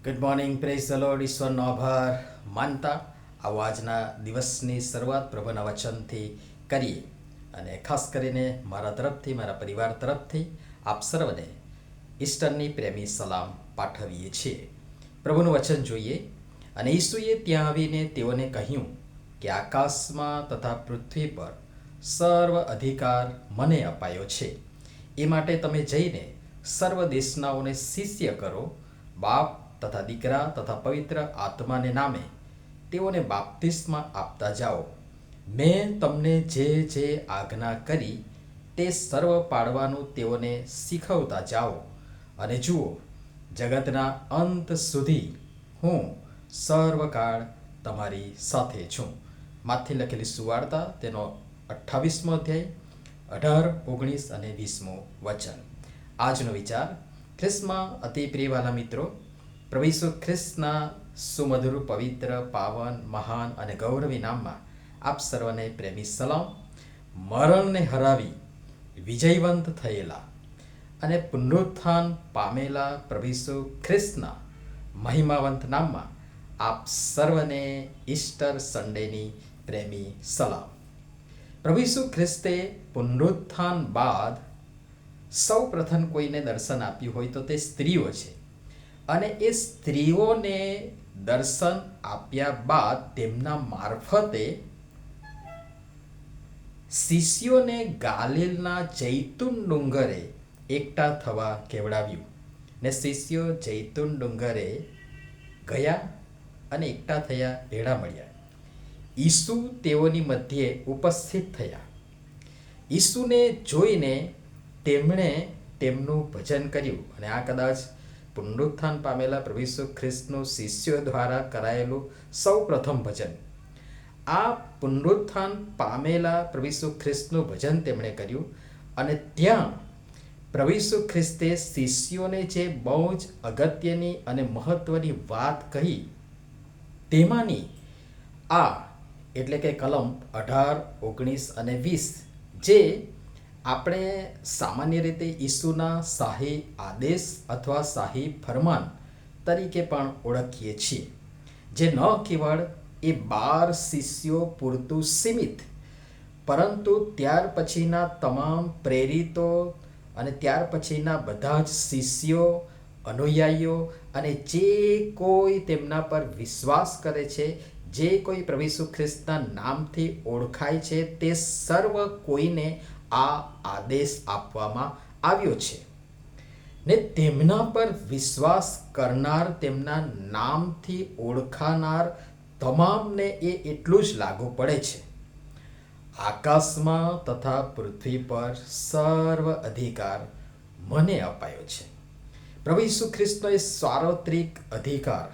Good morning, praise the Lord. ઈશ્વરનો આભાર માનતા આવો આજના દિવસની શરૂઆત પ્રભુના વચનથી કરીએ. અને ખાસ કરીને મારા તરફથી, મારા પરિવાર તરફથી આપ સર્વને ઈસ્ટરની પ્રેમી સલામ પાઠવીએ છીએ. પ્રભુનું વચન જોઈએ. અને ઈસુએ ત્યાં આવીને તેઓને કહ્યું કે આકાશમાં તથા પૃથ્વી પર સર્વ અધિકાર મને અપાયો છે. એ માટે તમે જઈને સર્વ દેશનાઓને શિષ્ય કરો, બાપ તથા દીકરા તથા પવિત્ર આત્માને નામે તેઓને બાપ્તિસ્મા આપતા જાઓ. મેં તમને જે જે આજ્ઞા કરી તે સર્વ પાળવાનું તેઓને શીખવતા જાઓ. અને જુઓ, જગતના અંત સુધી હું સર્વકાળ તમારી સાથે છું. માથી લખેલી સુવાર્તા તેનો 28મો અધ્યાય 18, 19 અને 20મો વચન. આજનો વિચાર. ખ્રિસ્તમાં અતિ પ્રિયવાલા મિત્રો, પ્રભુ ઈસુ ખ્રિસ્તના સુમધુર, પવિત્ર, પાવન, મહાન અને ગૌરવી નામમાં આપ સર્વને પ્રેમી સલામ. મરણને હરાવી વિજયવંત થયેલા અને પુનરુત્થાન પામેલા પ્રભુ ઈસુ ખ્રિસ્તના મહિમાવંત નામમાં આપ સર્વને ઈસ્ટર સન્ડેની પ્રેમી સલામ. પ્રભુ ઈસુ ખ્રિસ્તે પુનરુત્થાન બાદ સૌ પ્રથમ કોઈને દર્શન આપ્યું હોય તો તે સ્ત્રીઓ છે. અને એ સ્ત્રીઓને દર્શન આપ્યા બાદ તેમના મારફતે શિષ્યોને ગાલિલના જૈતુન ડુંગરે એકઠા થવા કહેવડાવ્યું. ને શિષ્યો જૈતુન ડુંગરે ગયા અને એકઠા થયા, ભેળા મળ્યા. ઈસુ તેઓની મધ્યે ઉપસ્થિત થયા. ઈસુને જોઈને તેમણે તેમનું ભજન કર્યું. અને આ કદાચ પુનરુત્થાન પામેલા પ્રભુ ઈસુ ખ્રિસ્તનું શિષ્યો દ્વારા કરાયેલું સૌ પ્રથમ ભજન. આ પુનરુત્થાન પામેલા પ્રભુ ઈસુ ખ્રિસ્તનું ભજન તેમણે કર્યું. અને ત્યાં પ્રભુ ઈસુ ખ્રિસ્તે શિષ્યોને જે બહુ જ અગત્યની અને મહત્વની વાત કહી, તેમાંની આ એટલે કે કલમ 18, 19 અને 20, જે આપણે સામાન્ય રીતે ઈસુના શાહી આદેશ અથવા શાહી ફરમાન તરીકે પણ ઓળખીએ છીએ. જે ન કેવળ એ 12 શિષ્યો પૂરતું સીમિત, પરંતુ ત્યાર પછીના તમામ પ્રેરિતો અને ત્યાર પછીના બધા જ શિષ્યો, અનુયાયીઓ અને જે કોઈ તેમના પર વિશ્વાસ કરે છે, જે કોઈ પ્રભુ ઈસુ ખ્રિસ્તના નામથી ઓળખાય છે, તે સર્વ કોઈને આ આદેશ આપવામાં આવ્યો છે. ને તેમના પર વિશ્વાસ કરનાર, તેમના નામથી ઓળખાનાર તમામને એ એટલું જ લાગુ પડે છે. આકાશમાં તથા પૃથ્વી પર સર્વ અધિકાર મને અપાયો છે. પ્રભુ ઈસુ ખ્રિસ્તનો એ સાર્વત્રિક અધિકાર,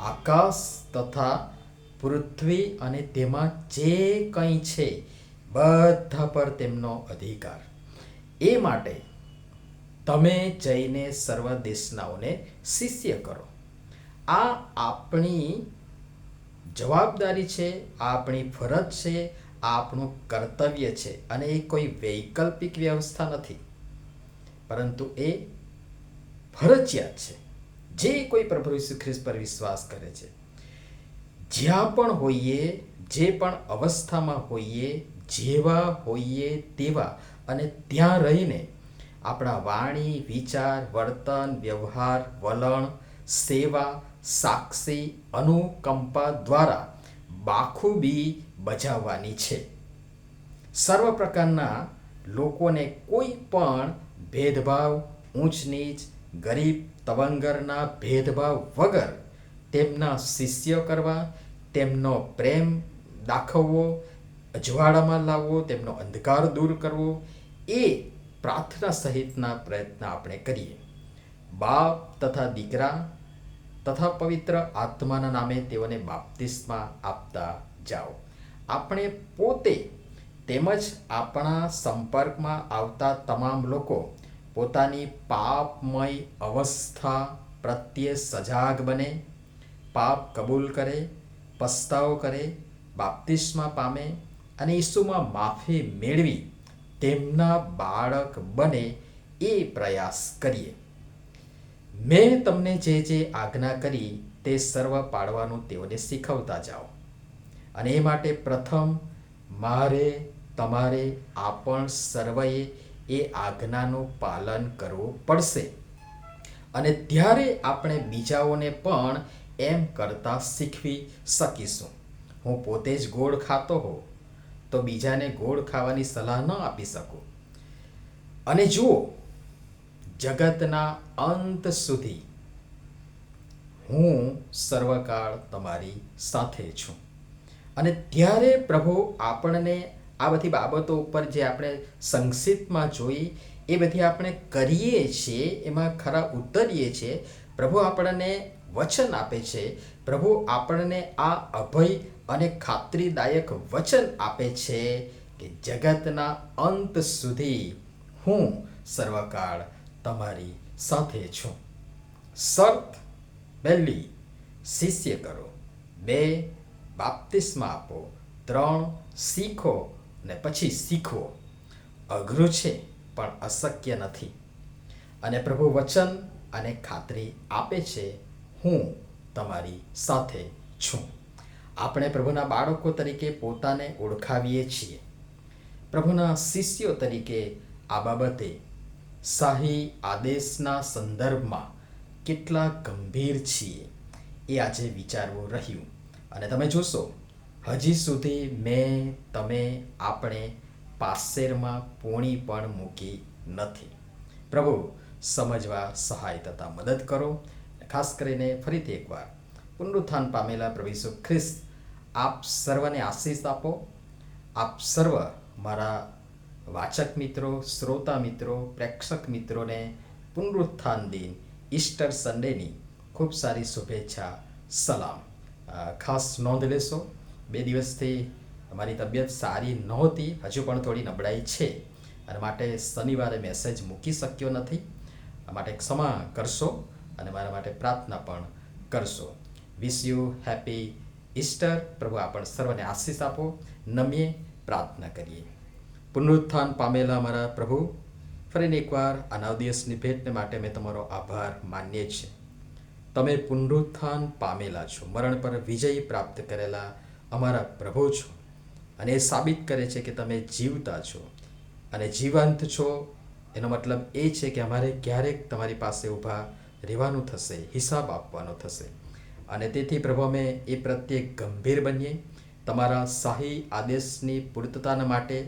આકાશ તથા પૃથ્વી અને તેમાં જે કંઈ છે બધા પર તેમનો અધિકાર. એ માટે તમે જઈને સર્વ દેશનાઓને શિષ્ય કરો. આ આપણી જવાબદારી છે, આ આપણી ફરજ છે, આ આપણું કર્તવ્ય છે. અને એ કોઈ વૈકલ્પિક વ્યવસ્થા નથી, પરંતુ એ ફરજિયાત છે. જે કોઈ પ્રભુ ઈસુ ખ્રિસ્ત પર વિશ્વાસ કરે છે, જ્યાં પણ હોઈએ, જે પણ અવસ્થામાં હોઈએ, જેવા હોઈએ તેવા, અને ત્યાં રહીને આપણા વાણી, વિચાર, વર્તન, વ્યવહાર, વલણ, સેવા, સાક્ષી, અનુકંપા દ્વારા બાખૂબી બજાવવાની છે. સર્વ પ્રકારના લોકોને કોઈ પણ ભેદભાવ, ઊંચ નીચ, ગરીબ તવંગરના ભેદભાવ વગર તેમના શિષ્ય કરવા, તેમનો પ્રેમ દાખવવો, અજવાળામાં લાવવો, તેમનો અંધકાર દૂર કરવો, એ પ્રાર્થના સહિતના પ્રયત્ન આપણે કરીએ. બાપ તથા દીકરા તથા પવિત્ર આત્માના નામે તેઓને બાપ્તિસ્મા આપતા જાઓ. આપણે પોતે તેમજ આપણા સંપર્કમાં આવતા તમામ લોકો પોતાની પાપમય અવસ્થા પ્રત્યે સજાગ બને, પાપ કબૂલ કરે, પસ્તાવો કરે, બાપ્તિસ્મા પામે અને ઈસુમાં માફી મેળવી તેમના બાળક બને, એ પ્રયાસ કરીએ. મેં તમને જે જે આજ્ઞા કરી તે સર્વ પાળવાનું તેઓને શીખવતા જાઓ. અને એ માટે પ્રથમ મારે તમારે આપણ સર્વએ એ આજ્ઞાનું પાલન કરવું પડશે. અને ત્યારે આપણે બીજાઓને પણ એમ કરતા શીખવી શકીશું. હું પોતે જ ગોળ ખાતો હોઉં તો બીજાને ગોળ ખાવાની સલાહ ન આપી શકું. અને જુઓ, જગતના અંત સુધી હું સર્વકાળ તમારી સાથે છું. અને ત્યારે પ્રભુ આપણને આ બધી બાબતો ઉપર જે આપણે સંક્ષિપ્તમાં જોઈ એ બધી આપણે કરીએ છીએ, એમાં ખરા ઉતરીએ છીએ. પ્રભુ આપણને વચન આપે છે. પ્રભુ આપણને આ અભય અને ખાતરીદાયક વચન આપે છે કે જગતના અંત સુધી હું સર્વકાળ તમારી સાથે છું. શરત પહેલી, શિષ્ય કરો. 2, બાપ્તિસ્મા આપો. 3, શીખો ને પછી શીખવો. અઘરું છે પણ અશક્ય નથી. અને પ્રભુ વચન અને ખાતરી આપે છે, હું તમારી સાથે છું. આપણે પ્રભુના બાળકો તરીકે પોતાને ઓળખાવીએ છીએ. પ્રભુના શિષ્યો તરીકે આ બાબતે શાહી આદેશના સંદર્ભમાં કેટલા ગંભીર છીએ એ આજે વિચારવું રહ્યું. અને તમે જોશો, હજી સુધી આપણે પાસેરમાં પૂણી પણ મૂકી નથી. પ્રભુ સમજવા સહાય તથા મદદ કરો. ખાસ કરીને ફરીથી એકવાર પુનરુત્થાન પામેલા પ્રભુ ઈસુ ખ્રિસ્ત આપ સર્વને આશીષ આપો. આપ સર્વ મારા વાચક મિત્રો, શ્રોતા મિત્રો, પ્રેક્ષક મિત્રોને પુનરુત્થાન દિન, ઈસ્ટર સન્ડેની ખૂબ સારી શુભેચ્છા, સલામ. ખાસ નોંધ લેશો, 2 દિવસથી મારી તબિયત સારી નહોતી, હજુ પણ થોડી નબળાઈ છે અને માટે શનિવારે મેસેજ મૂકી શક્યો નથી. માટે ક્ષમા કરશો અને મારા માટે પ્રાર્થના પણ કરશો. Wish you happy Easter. પ્રભુ આપણ સર્વને આશીષ આપો. નમીએ પ્રાર્થના કરીએ. પુનરુત્થાન પામેલા મારા પ્રભુ, ફરીને એકવાર આ 9 દિવસની ભેટને માટે મેં તમારો આભાર માનીએ છીએ. તમે પુનરુત્થાન પામેલા છો, મરણ પર વિજય પ્રાપ્ત કરેલા અમારા પ્રભુ છો. અને એ સાબિત કરે છે કે તમે જીવતા છો અને જીવંત છો. એનો મતલબ એ છે કે અમારે ક્યારેક તમારી પાસે ઊભા રહેવાનું થશે, હિસાબ આપવાનો થશે. અને તેથી પ્રભુ અમે એ પ્રત્યે ગંભીર બનીએ. તમારા શાહી આદેશની પૂર્તતાના માટે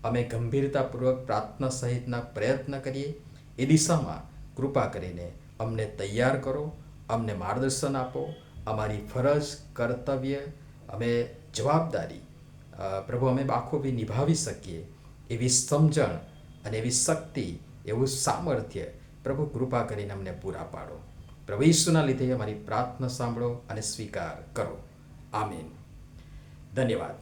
અમે ગંભીરતાપૂર્વક પ્રાર્થના સહિતના પ્રયત્ન કરીએ. એ દિશામાં કૃપા કરીને અમને તૈયાર કરો, અમને માર્ગદર્શન આપો. અમારી ફરજ, કર્તવ્ય, અમે જવાબદારી પ્રભુ અમે બાખૂબી નિભાવી શકીએ એવી સમજણ અને એવી શક્તિ, એવું સામર્થ્ય પ્રભુ કૃપા કરીને અમને પૂરા પાડો. પ્રભુ ઈસુના લીધે અમારી પ્રાર્થના સાંભળો અને સ્વીકાર કરો. આમીન. ધન્યવાદ.